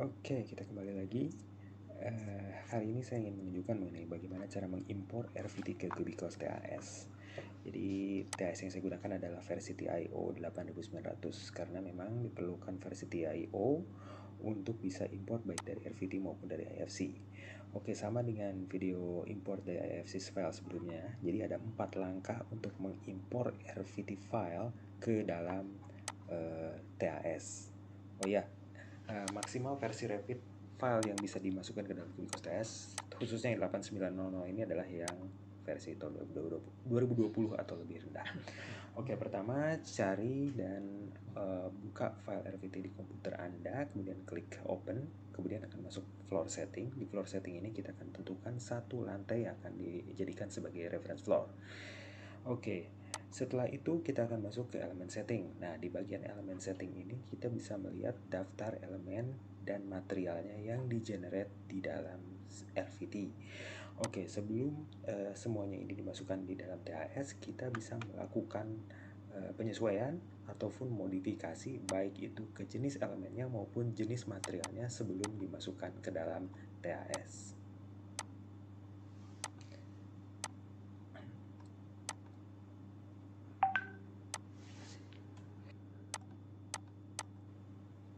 Oke, kita kembali lagi. Hari ini saya ingin menunjukkan mengenai bagaimana cara mengimpor RVT ke Kubicos TAS. Jadi TAS yang saya gunakan adalah versi TIO 8900 karena memang diperlukan versi TIO untuk bisa import baik dari RVT maupun dari IFC. Oke, sama dengan video import dari IFC file sebelumnya. Jadi ada 4 langkah untuk mengimpor RVT file ke dalam TAS. Oh ya, maksimal versi rapid file yang bisa dimasukkan ke dalam Kubicos TS khususnya yang 8900 ini adalah yang versi tahun 2020 atau lebih rendah. Oke, pertama cari dan buka file RVT di komputer Anda, kemudian klik open, kemudian akan masuk floor setting. Di floor setting ini kita akan tentukan satu lantai yang akan dijadikan sebagai reference floor. Oke, setelah itu kita akan masuk ke elemen setting. Nah, di bagian elemen setting ini kita bisa melihat daftar elemen dan materialnya yang di-generate di dalam RVT. Oke, sebelum semuanya ini dimasukkan di dalam TAS, kita bisa melakukan penyesuaian ataupun modifikasi baik itu ke jenis elemennya maupun jenis materialnya sebelum dimasukkan ke dalam TAS.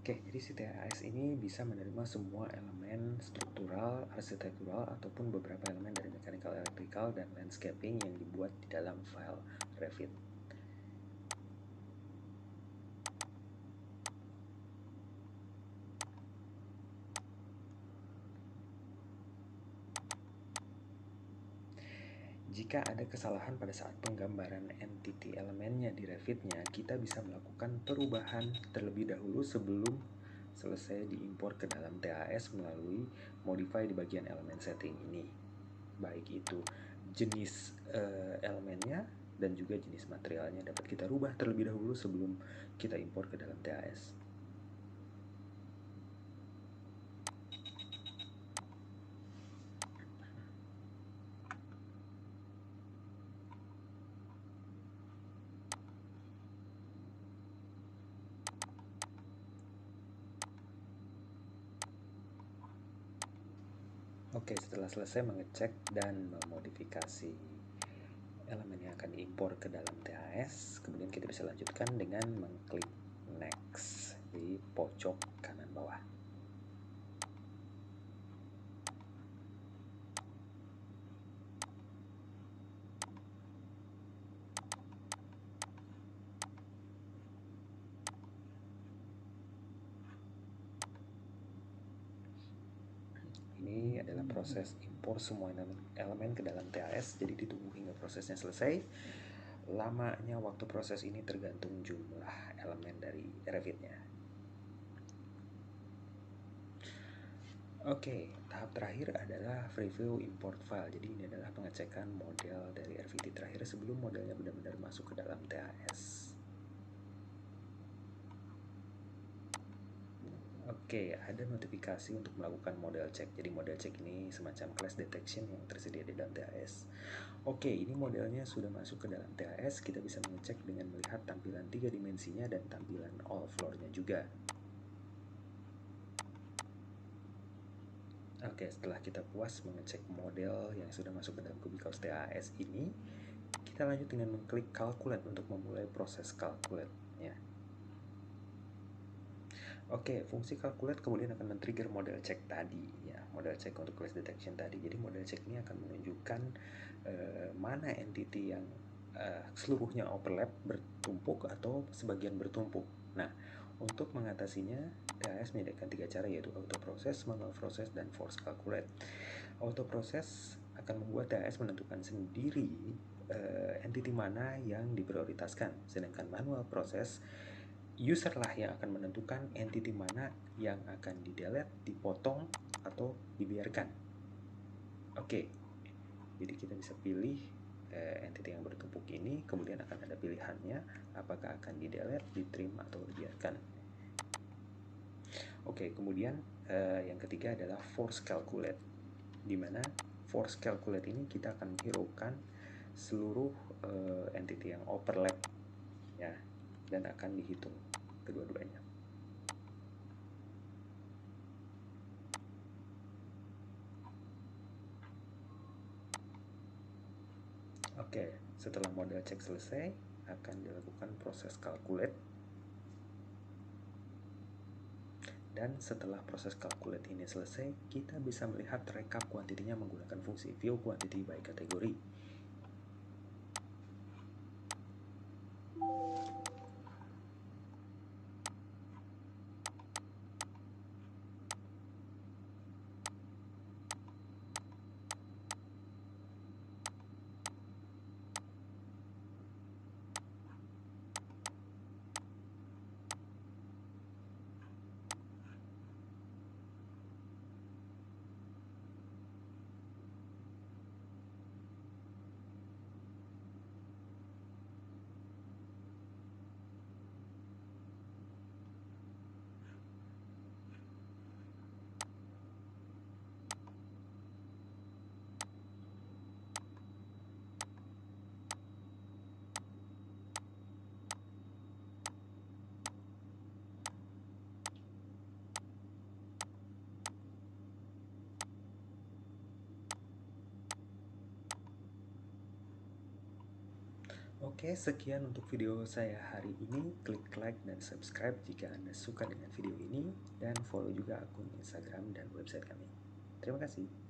Oke, jadi si TAS ini bisa menerima semua elemen struktural, arsitektural, ataupun beberapa elemen dari mechanical, electrical, dan landscaping yang dibuat di dalam file Revit. Jika ada kesalahan pada saat penggambaran entity elemennya di Revit-nya, kita bisa melakukan perubahan terlebih dahulu sebelum selesai diimpor ke dalam TAS melalui modify di bagian elemen setting ini. Baik itu jenis elemennya dan juga jenis materialnya dapat kita rubah terlebih dahulu sebelum kita impor ke dalam TAS. Oke, setelah selesai mengecek dan memodifikasi elemen yang akan diimpor ke dalam TAS, kemudian kita bisa lanjutkan dengan mengklik next di pojok kanan bawah. Ini adalah proses impor semua elemen ke dalam TAS, jadi ditunggu hingga prosesnya selesai. Lamanya waktu proses ini tergantung jumlah elemen dari Revit-nya. Oke, tahap terakhir adalah preview import file. Jadi ini adalah pengecekan model dari RVT terakhir sebelum modelnya benar-benar masuk ke dalam TAS. Oke, ada notifikasi untuk melakukan model check. Jadi model check ini semacam class detection yang tersedia di dalam TAS. Oke, ini modelnya sudah masuk ke dalam TAS. Kita bisa mengecek dengan melihat tampilan 3 dimensinya dan tampilan all floor-nya juga. Oke, setelah kita puas mengecek model yang sudah masuk ke dalam Kubicos TAS ini, kita lanjut dengan mengklik calculate untuk memulai proses calculate ya. Oke, fungsi calculate kemudian akan men-trigger model check tadi ya, model check untuk class detection tadi. Jadi model check ini akan menunjukkan mana entity yang seluruhnya overlap, bertumpuk atau sebagian bertumpuk. Nah, untuk mengatasinya TAS menyediakan 3 cara, yaitu auto process, manual process, dan force calculate. Auto process akan membuat TAS menentukan sendiri entity mana yang diprioritaskan, sedangkan manual process user lah yang akan menentukan entity mana yang akan di-delete, dipotong, atau dibiarkan. Oke, jadi kita bisa pilih entity yang bertumpuk ini, kemudian akan ada pilihannya apakah akan di-delete, di-trim, atau dibiarkan. Oke, kemudian yang ketiga adalah force calculate, di mana force calculate ini kita akan menghiraukan seluruh entity yang overlap ya, dan akan dihitung kedua-duanya. Oke, setelah model cek selesai, akan dilakukan proses calculate. Dan setelah proses calculate ini selesai, kita bisa melihat rekap kuantitinya menggunakan fungsi view quantity by kategori. Oke, sekian untuk video saya hari ini. Klik like dan subscribe jika Anda suka dengan video ini, dan follow juga akun Instagram dan website kami. Terima kasih.